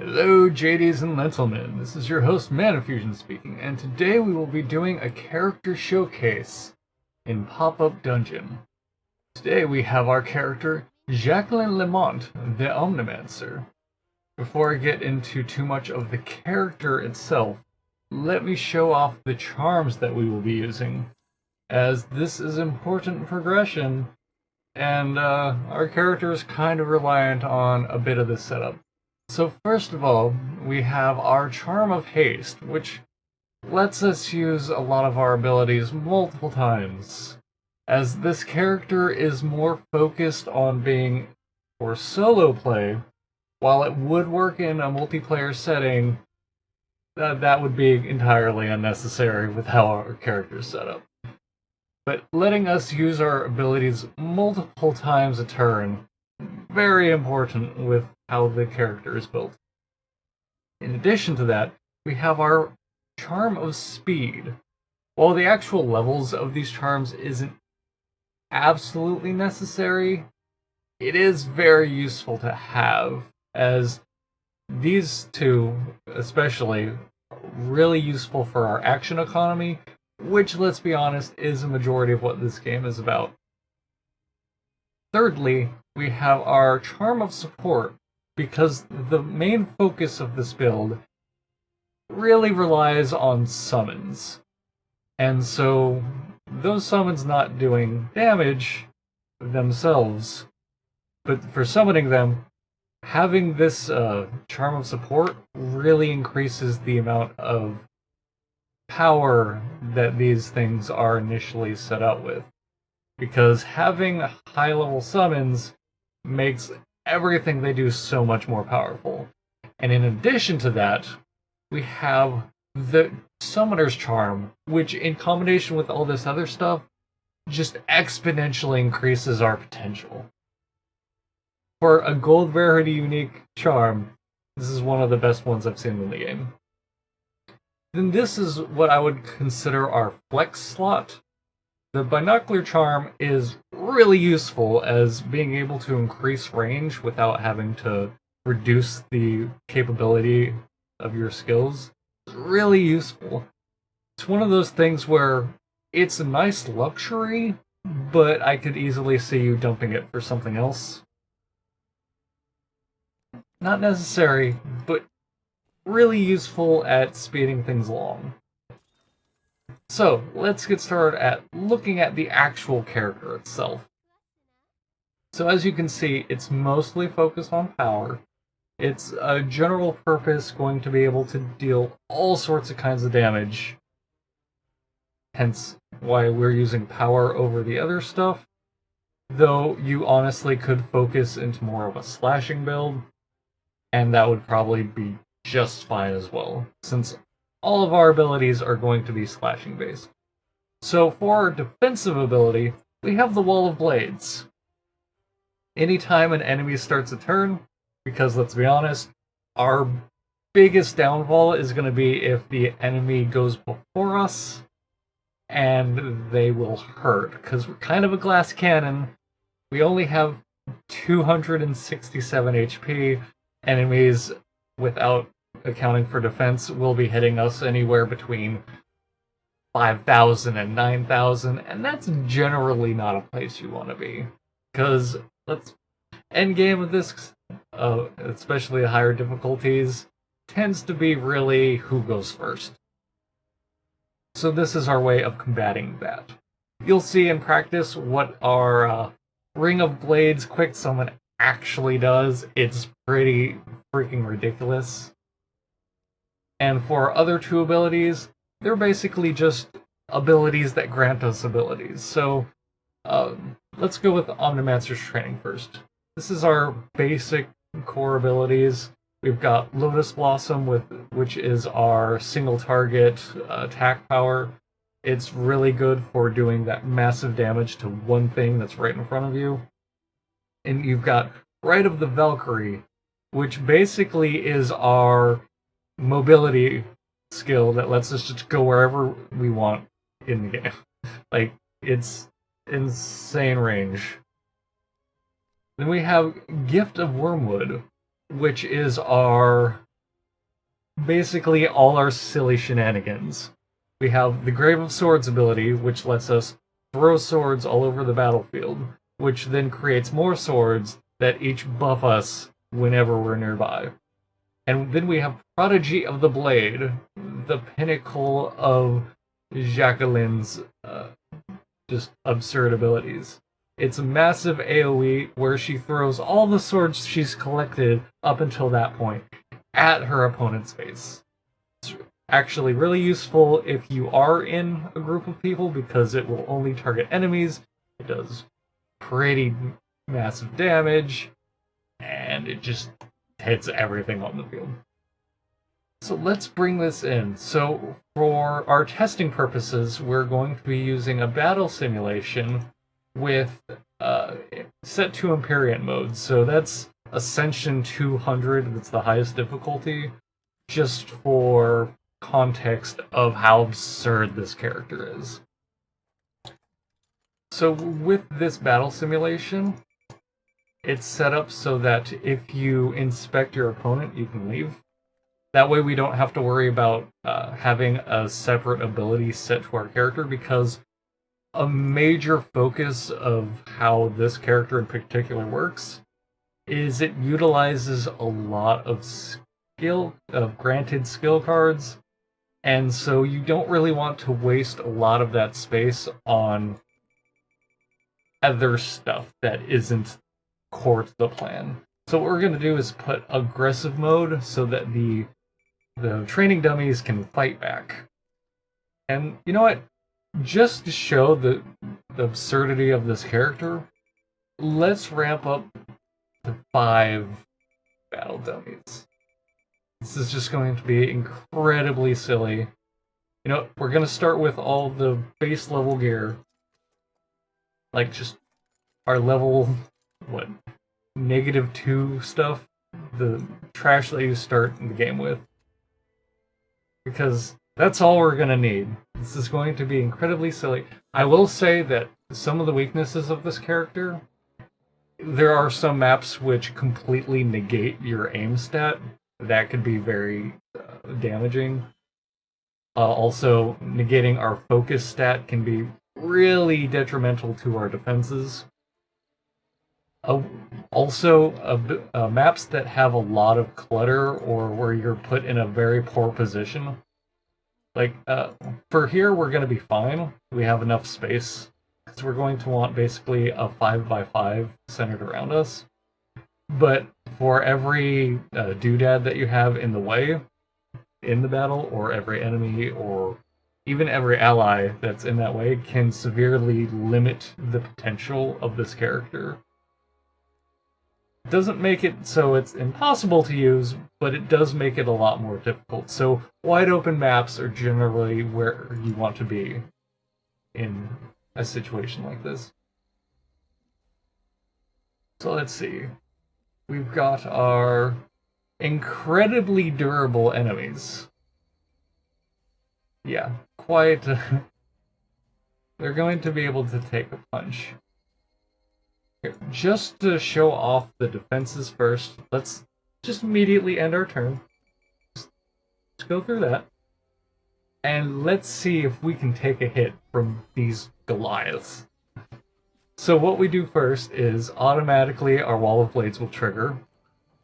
Hello, JDs and gentlemen. This is your host, Manifusion speaking, and today we will be doing a character showcase in Popup Dungeon. Today we have our character, Jacqueline LeMonte, the Omnimancer. Before I get into too much of the character itself, let me show off the charms that we will be using, as this is important progression, and our character is kind of reliant on a bit of this setup. So first of all, we have our Charm of Haste, which lets us use a lot of our abilities multiple times, as this character is more focused on being for solo play. While it would work in a multiplayer setting, that would be entirely unnecessary with how our character is set up. But letting us use our abilities multiple times a turn, very important with how the character is built. In addition to that, we have our Charm of Speed. While the actual levels of these charms isn't absolutely necessary, it is very useful to have, as these two, especially, are really useful for our action economy, which, let's be honest, is a majority of what this game is about. Thirdly, we have our Charm of Support, because the main focus of this build really relies on summons. And so, those summons not doing damage themselves, but for summoning them, having this Charm of Support really increases the amount of power that these things are initially set out with. Because having high-level summons makes everything they do so much more powerful. And in addition to that, we have the Summoner's Charm, which in combination with all this other stuff, just exponentially increases our potential. For a gold rarity unique charm, this is one of the best ones I've seen in the game. Then this is what I would consider our flex slot. The Binocular Charm is really useful as being able to increase range without having to reduce the capability of your skills. It's really useful. It's one of those things where it's a nice luxury, but I could easily see you dumping it for something else. Not necessary, but really useful at speeding things along. So, let's get started at looking at the actual character itself. So as you can see, it's mostly focused on power. It's a general purpose going to be able to deal all sorts of kinds of damage. Hence why we're using power over the other stuff. Though you honestly could focus into more of a slashing build, and that would probably be just fine as well, since all of our abilities are going to be slashing based. So for our defensive ability, we have the Wall of Blades. Anytime an enemy starts a turn, because let's be honest, our biggest downfall is going to be if the enemy goes before us, and they will hurt, because we're kind of a glass cannon. We only have 267 HP. Enemies without accounting for defense will be hitting us anywhere between 5,000 and 9,000, and that's generally not a place you want to be. Because endgame of this, especially higher difficulties, tends to be really who goes first. So this is our way of combating that. You'll see in practice what our Ring of Blades quick summon actually does. It's pretty freaking ridiculous. And for our other two abilities, they're basically just abilities that grant us abilities. So let's go with Omnimancer's training first. This is our basic core abilities. We've got Lotus Blossom, which is our single target attack power. It's really good for doing that massive damage to one thing that's right in front of you. And you've got Rite of the Valkyrie, which basically is our mobility skill that lets us just go wherever we want in the game. Like, it's insane range. Then we have Gift of Wormwood, which is our basically all our silly shenanigans. We have the Grave of Swords ability, which lets us throw swords all over the battlefield, which then creates more swords that each buff us whenever we're nearby. And then we have Prodigy of the Blade, the pinnacle of Jacqueline's just absurd abilities. It's a massive AoE where she throws all the swords she's collected up until that point at her opponent's face. It's actually really useful if you are in a group of people because it will only target enemies. It does pretty massive damage, and it just hits everything on the field. So let's bring this in. So for our testing purposes, we're going to be using a battle simulation with set to Empyrean mode. So that's Ascension 200, that's the highest difficulty, just for context of how absurd this character is. So with this battle simulation, it's set up so that if you inspect your opponent, you can leave. That way we don't have to worry about having a separate ability set to our character, because a major focus of how this character in particular works is it utilizes a lot of granted skill cards, and so you don't really want to waste a lot of that space on other stuff that isn't core to the plan. So what we're going to do is put aggressive mode so that the training dummies can fight back. And you know what? Just to show the absurdity of this character, let's ramp up to 5 battle dummies. This is just going to be incredibly silly. You know, we're going to start with all the base level gear. Like just our level, -2 stuff. The trash that you start the game with. Because that's all we're going to need. This is going to be incredibly silly. I will say that some of the weaknesses of this character, there are some maps which completely negate your aim stat. That could be very damaging. Also, negating our focus stat can be really detrimental to our defenses. Also, maps that have a lot of clutter or where you're put in a very poor position. Like, for here, we're going to be fine. We have enough space. Because we're going to want basically a 5x5 centered around us. But for every doodad that you have in the way, in the battle, or every enemy, or even every ally that's in that way, can severely limit the potential of this character. It doesn't make it so it's impossible to use, but it does make it a lot more difficult. So wide open maps are generally where you want to be in a situation like this. So let's see. We've got our incredibly durable enemies. Yeah, quite. They're going to be able to take a punch. Here, just to show off the defenses first, let's just immediately end our turn. Let's go through that. And let's see if we can take a hit from these Goliaths. So what we do first is automatically our Wall of Blades will trigger,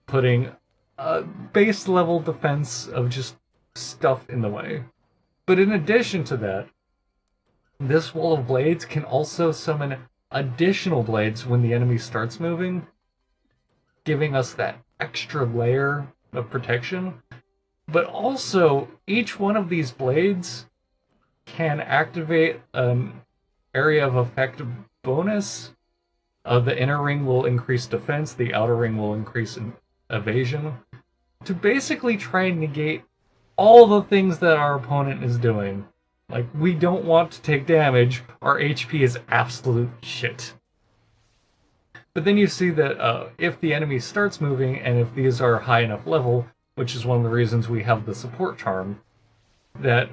putting a base level defense of just stuff in the way. But in addition to that, this Wall of Blades can also summon additional blades when the enemy starts moving, giving us that extra layer of protection. But also, each one of these blades can activate an area of effect bonus. The inner ring will increase defense, the outer ring will increase evasion, to basically try and negate all the things that our opponent is doing. Like, we don't want to take damage, our HP is absolute shit. But then you see that if the enemy starts moving, and if these are high enough level, which is one of the reasons we have the support charm, that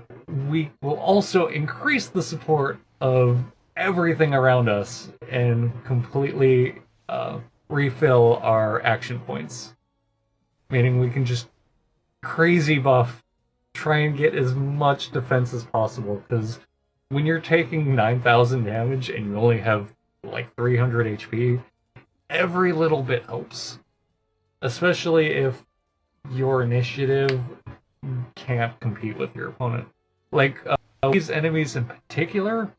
we will also increase the support of everything around us and completely refill our action points. Meaning we can just crazy buff try and get as much defense as possible, because when you're taking 9,000 damage and you only have like 300 HP, every little bit helps. Especially if your initiative can't compete with your opponent. Like, these enemies in particular,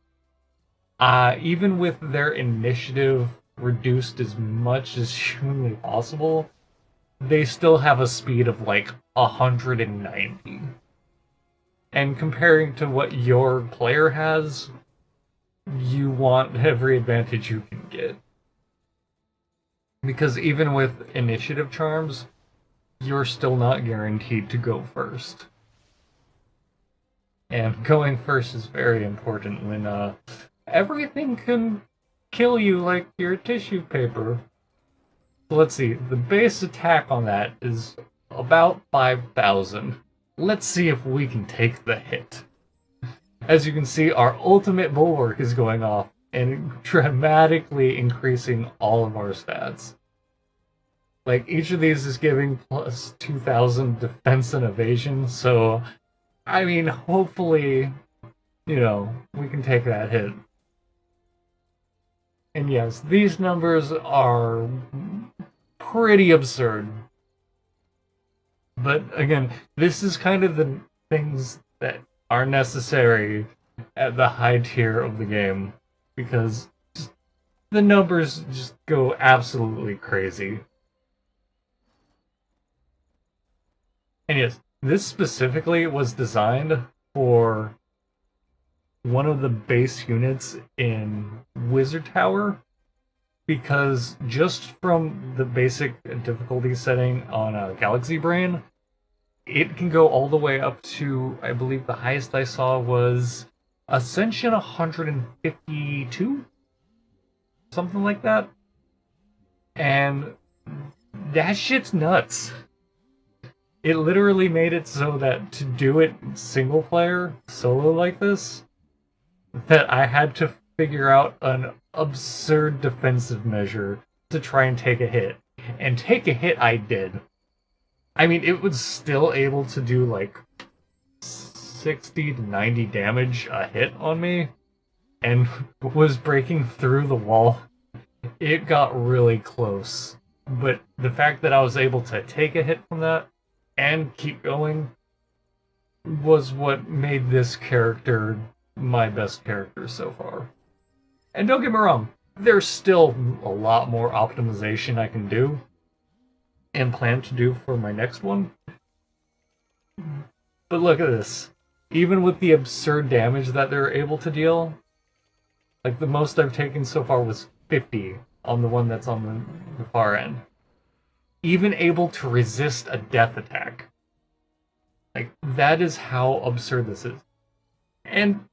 even with their initiative reduced as much as humanly possible, they still have a speed of like 190. And comparing to what your player has, you want every advantage you can get. Because even with initiative charms, you're still not guaranteed to go first. And going first is very important when everything can kill you like your tissue paper. So let's see, the base attack on that is about 5,000. Let's see if we can take the hit. As you can see, our ultimate bulwark is going off and dramatically increasing all of our stats. Like, each of these is giving plus 2,000 defense and evasion, so, I mean, hopefully, we can take that hit. And yes, these numbers are pretty absurd. But again, this is kind of the things that are necessary at the high tier of the game, because the numbers just go absolutely crazy. And yes, this specifically was designed for one of the base units in Wizard Tower, because just from the basic difficulty setting on Galaxy Brain, it can go all the way up to, I believe the highest I saw was Ascension 152? Something like that. And that shit's nuts. It literally made it so that to do it single player, solo like this, that I had to figure out an absurd defensive measure to try and take a hit. And take a hit I did. I mean, it was still able to do like 60 to 90 damage a hit on me, and was breaking through the wall. It got really close. But the fact that I was able to take a hit from that and keep going was what made this character my best character so far. And don't get me wrong, there's still a lot more optimization I can do and plan to do for my next one. But look at this. Even with the absurd damage that they're able to deal, like the most I've taken so far was 50 on the one that's on the far end. Even able to resist a death attack. Like, that is how absurd this is. And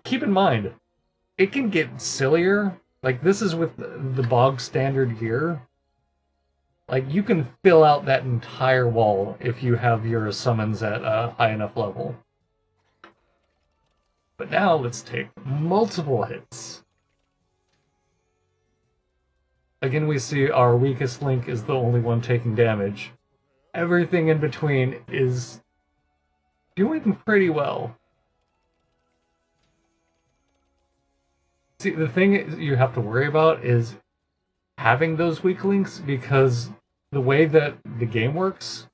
keep in mind, it can get sillier. Like, this is with the bog standard gear. Like, you can fill out that entire wall if you have your summons at a high enough level. But now let's take multiple hits. Again, we see our weakest link is the only one taking damage. Everything in between is doing pretty well. See, the thing you have to worry about is having those weak links, because the way that the game works,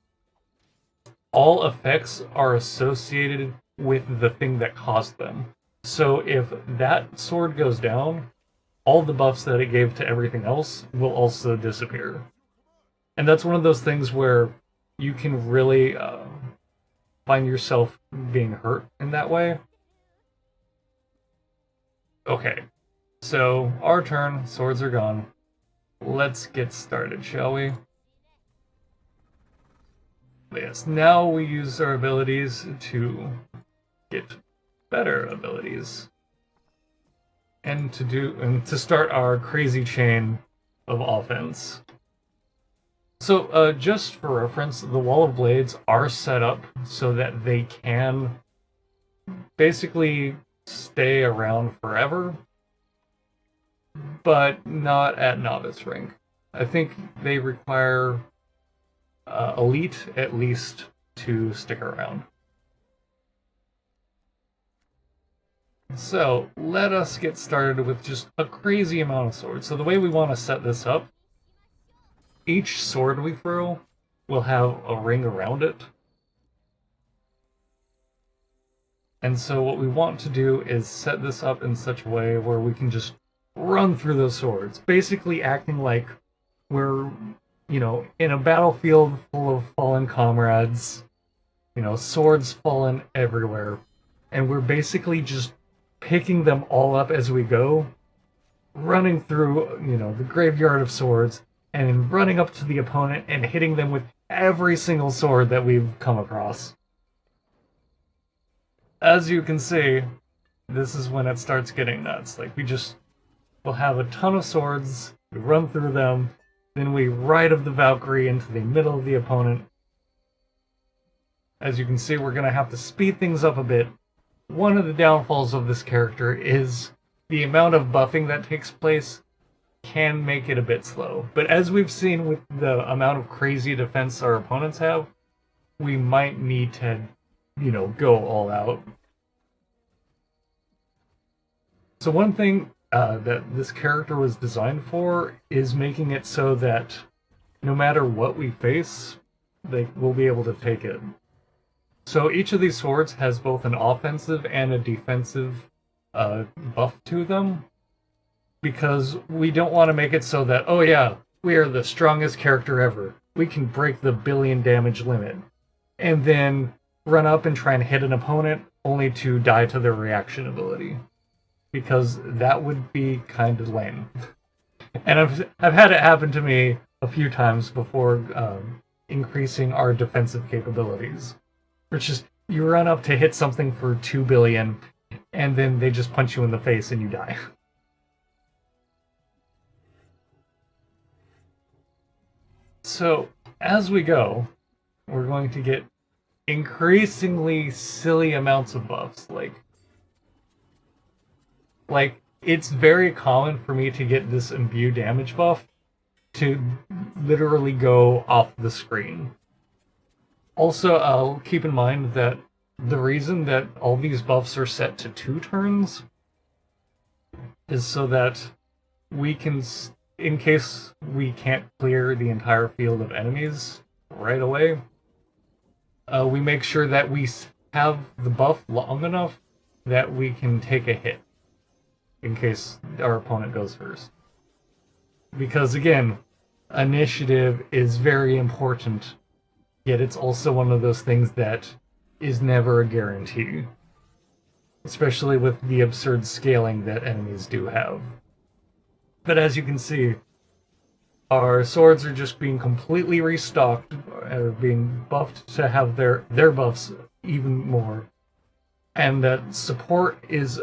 all effects are associated with the thing that caused them. So if that sword goes down, all the buffs that it gave to everything else will also disappear. And that's one of those things where you can really find yourself being hurt in that way. Okay, so our turn, swords are gone. Let's get started, shall we? Yes, now we use our abilities to get better abilities. And to start our crazy chain of offense. So, just for reference, the Wall of Blades are set up so that they can basically stay around forever, but not at novice rank. I think they require elite at least to stick around. So let us get started with just a crazy amount of swords. So the way we want to set this up, each sword we throw will have a ring around it. And so what we want to do is set this up in such a way where we can just run through those swords, basically acting like we're, in a battlefield full of fallen comrades, swords fallen everywhere, and we're basically just picking them all up as we go, running through, the graveyard of swords, and running up to the opponent and hitting them with every single sword that we've come across. As you can see, this is when it starts getting nuts. Like, we'll have a ton of swords, we run through them, then we ride of the Valkyrie into the middle of the opponent. As you can see, we're going to have to speed things up a bit. One of the downfalls of this character is the amount of buffing that takes place can make it a bit slow. But as we've seen with the amount of crazy defense our opponents have, we might need to, go all out. So one thing that this character was designed for is making it so that no matter what we face, we'll be able to take it. So each of these swords has both an offensive and a defensive buff to them, because we don't want to make it so that, oh yeah, we are the strongest character ever, we can break the 1 billion damage limit, and then run up and try and hit an opponent only to die to their reaction ability, because that would be kind of lame. And I've had it happen to me a few times before increasing our defensive capabilities. It's just, you run up to hit something for 2 billion, and then they just punch you in the face and you die. So, as we go, we're going to get increasingly silly amounts of buffs. Like, it's very common for me to get this imbue damage buff to literally go off the screen. Also, I'll keep in mind that the reason that all these buffs are set to 2 turns is so that we can, in case we can't clear the entire field of enemies right away, we make sure that we have the buff long enough that we can take a hit in case our opponent goes first. Because again, initiative is very important, yet it's also one of those things that is never a guarantee, especially with the absurd scaling that enemies do have. But as you can see, our swords are just being completely restocked, or being buffed to have their buffs even more. And that support is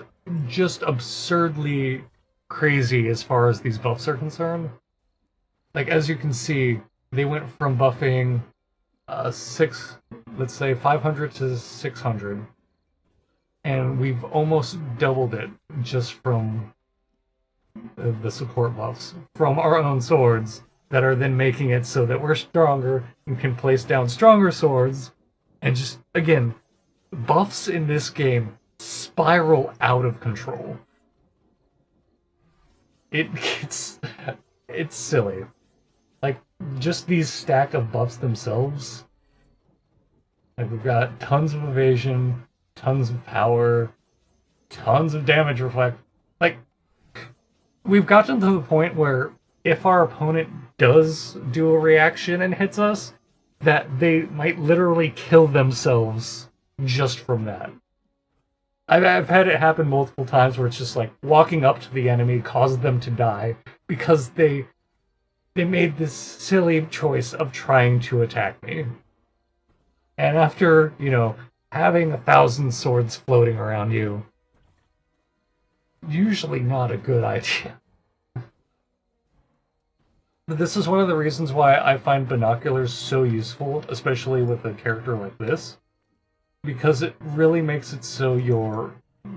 just absurdly crazy as far as these buffs are concerned. Like, as you can see, they went from buffing 500 to 600, and we've almost doubled it just from the support buffs from our own swords that are then making it so that we're stronger and can place down stronger swords. And just, again, buffs in this game spiral out of control. It's silly. Like, just these stack of buffs themselves. Like, we've got tons of evasion, tons of power, tons of damage reflect. Like, we've gotten to the point where if our opponent does do a reaction and hits us, that they might literally kill themselves just from that. I've had it happen multiple times where it's just like walking up to the enemy caused them to die because they made this silly choice of trying to attack me. And after, having 1,000 swords floating around you, usually not a good idea. But this is one of the reasons why I find binoculars so useful, especially with a character like this, because it really makes it so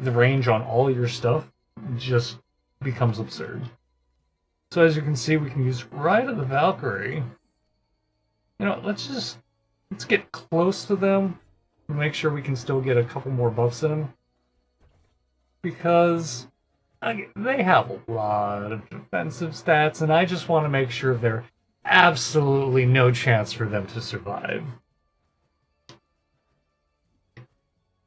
the range on all your stuff just becomes absurd. So as you can see, we can use Ride of the Valkyrie. Let's get close to them and make sure we can still get a couple more buffs in. because they have a lot of defensive stats, and I just want to make sure there's absolutely no chance for them to survive.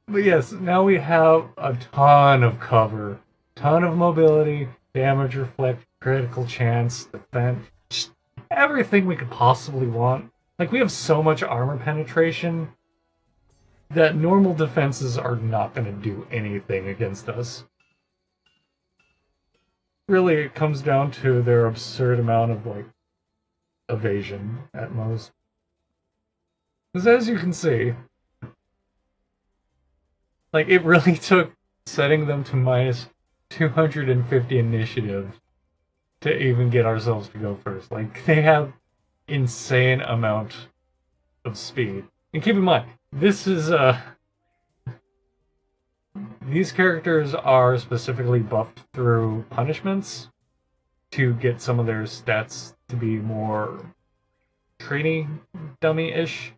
But yes, now we have a ton of cover, ton of mobility, damage reflect, critical chance, defense, just everything we could possibly want. Like, we have so much armor penetration that normal defenses are not going to do anything against us. Really, it comes down to their absurd amount of, like, evasion at most. Because as you can see, like, it really took setting them to minus 250 initiative to even get ourselves to go first. Like, they have insane amount of speed. And keep in mind, this is these characters are specifically buffed through punishments to get some of their stats to be more training dummy-ish.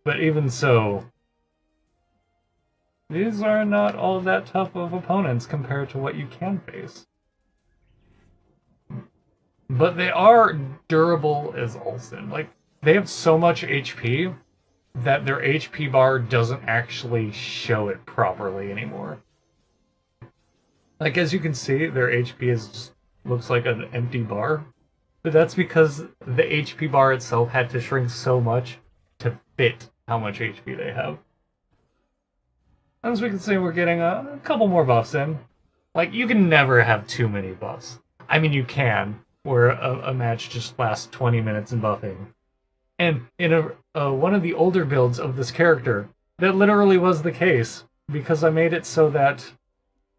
But even so, these are not all that tough of opponents compared to what you can face. But they are durable as Olsen. Like, they have so much HP that their HP bar doesn't actually show it properly anymore. Like, as you can see, their HP looks like an empty bar. But that's because the HP bar itself had to shrink so much to fit how much HP they have. As we can see, we're getting a couple more buffs in. Like, you can never have too many buffs. I mean, you can, where a match just lasts 20 minutes in buffing. And in one of the older builds of this character, that literally was the case, because I made it so that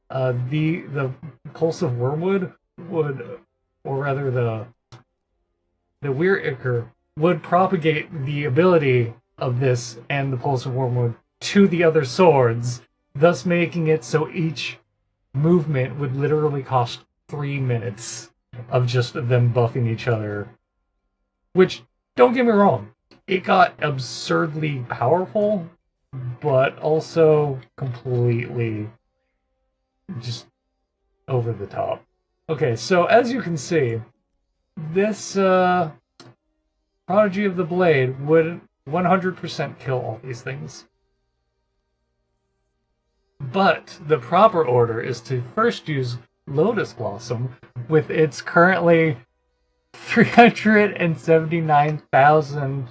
the Pulse of Wormwood would, or rather the Weir Ichor, would propagate the ability of this and the Pulse of Wormwood to the other swords, thus making it so each movement would literally cost 3 minutes of just them buffing each other. Which, don't get me wrong, it got absurdly powerful, but also completely just over the top. Okay, so as you can see, this Prodigy of the Blade would 100% kill all these things. But the proper order is to first use Lotus Blossom with its currently 379,000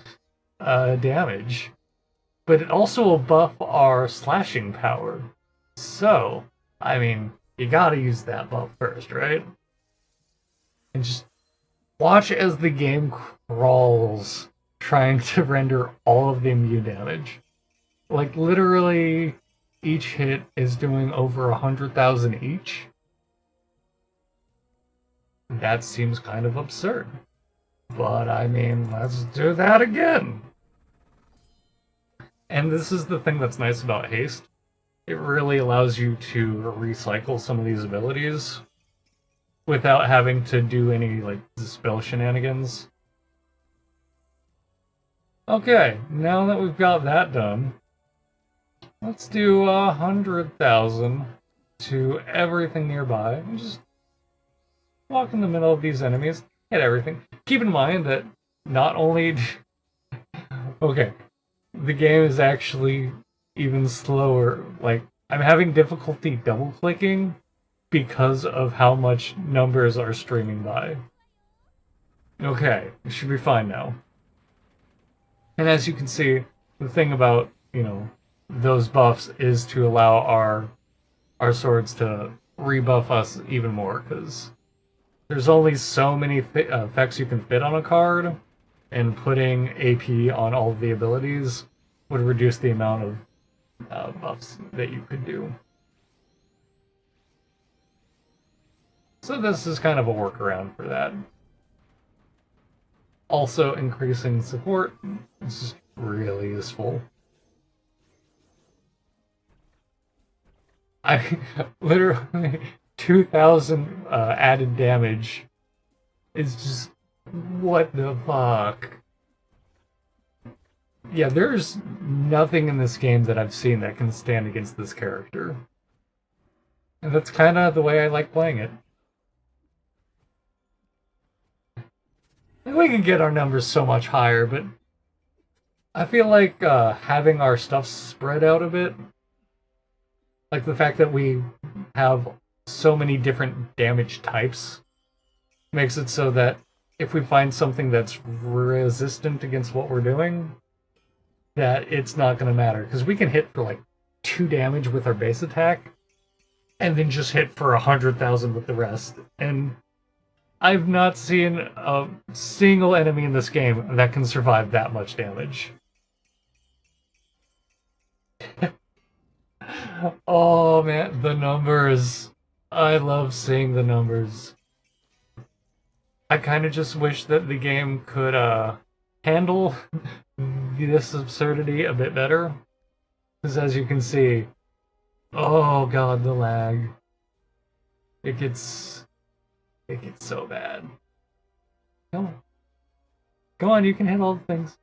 damage. But it also will buff our slashing power. So, I mean, you gotta use that buff first, right? And just watch as the game crawls trying to render all of the immune damage. Like, literally, each hit is doing over 100,000 each. That seems kind of absurd. But, I mean, let's do that again! And this is the thing that's nice about Haste. It really allows you to recycle some of these abilities without having to do any, like, dispel shenanigans. Okay, now that we've got that done, let's do 100,000 to everything nearby, and just walk in the middle of these enemies, hit everything. Keep in mind that not only... okay, the game is actually even slower. Like, I'm having difficulty double-clicking because of how much numbers are streaming by. Okay, it should be fine now. And as you can see, the thing about, those buffs is to allow our swords to rebuff us even more, because there's only so many effects you can fit on a card, and putting AP on all of the abilities would reduce the amount of buffs that you could do. So this is kind of a workaround for that. Also, increasing support is just really useful. I literally 2,000 added damage is just, what the fuck? Yeah, there's nothing in this game that I've seen that can stand against this character. And that's kind of the way I like playing it. And we can get our numbers so much higher, but I feel like having our stuff spread out a bit, like the fact that we have so many different damage types, makes it so that if we find something that's resistant against what we're doing, that it's not going to matter. Because we can hit for like 2 damage with our base attack, and then just hit for 100,000 with the rest. And I've not seen a single enemy in this game that can survive that much damage. Oh man, the numbers. I love seeing the numbers. I kind of just wish that the game could handle this absurdity a bit better. Because as you can see, oh god, the lag. It gets so bad. Come on. Come on, you can hit all the things.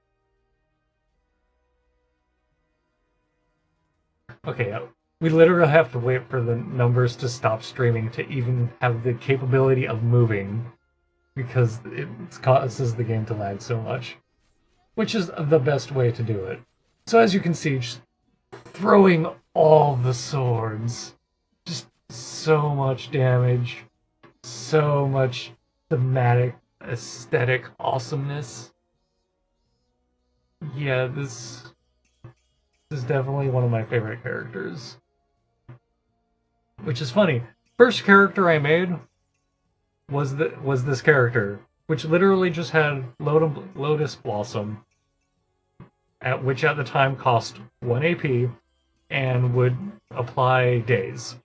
Okay, we literally have to wait for the numbers to stop streaming to even have the capability of moving, because it causes the game to lag so much. Which is the best way to do it. So as you can see, just throwing all the swords. Just so much damage. So much thematic, aesthetic awesomeness. Yeah, this is definitely one of my favorite characters. Which is funny. First character I made was this character, which literally just had Lotus Blossom, which at the time cost 1 AP and would apply daze,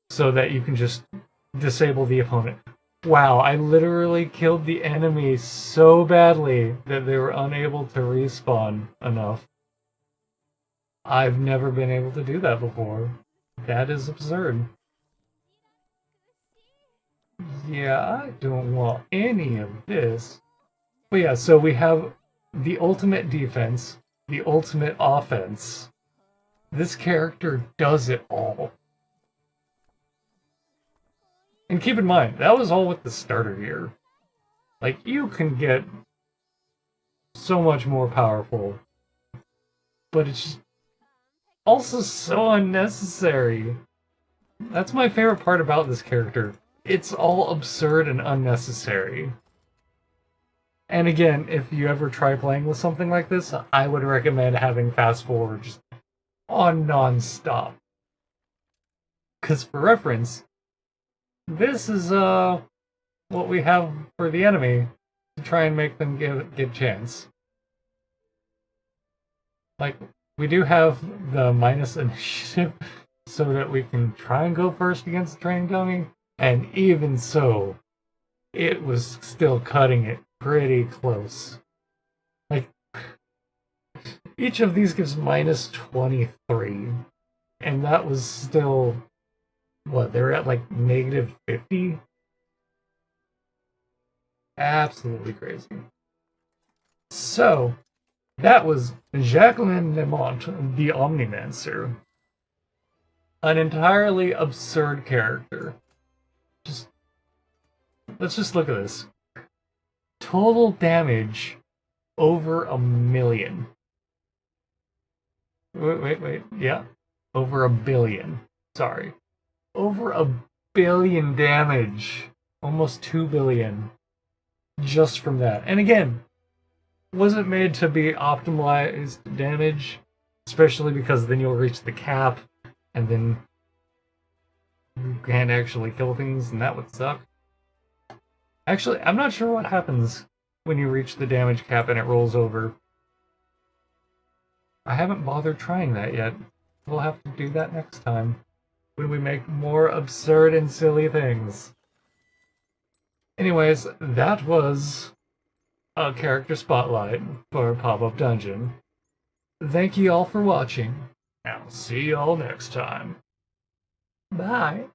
so that you can just disable the opponent. Wow, I literally killed the enemy so badly that they were unable to respawn enough. I've never been able to do that before. That is absurd. Yeah, I don't want any of this. But yeah, so we have the ultimate defense, the ultimate offense. This character does it all. And keep in mind, that was all with the starter gear. Like, you can get so much more powerful, but it's just also so unnecessary. That's my favorite part about this character. It's all absurd and unnecessary. And again, if you ever try playing with something like this, I would recommend having fast forward just on non-stop. Because for reference, this is what we have for the enemy to try and make them get chance. Like, we do have the minus initiative so that we can try and go first against the training dummy, and even so, it was still cutting it pretty close. Like, each of these gives minus 23, and that was still, what, they were at like negative 50? Absolutely crazy. So, that was Jacqueline LeMonte, the Omnimancer. An entirely absurd character. Let's just look at this. Total damage over 1 million. Wait. Yeah. Over 1 billion. Sorry. Over 1 billion damage. Almost 2 billion. Just from that. And again, wasn't made to be optimized damage, especially because then you'll reach the cap, and then you can't actually kill things, and that would suck. Actually, I'm not sure what happens when you reach the damage cap and it rolls over. I haven't bothered trying that yet. We'll have to do that next time, when we make more absurd and silly things. Anyways, that was a character spotlight for Popup Dungeon. Thank you all for watching. I'll see you all next time. Bye.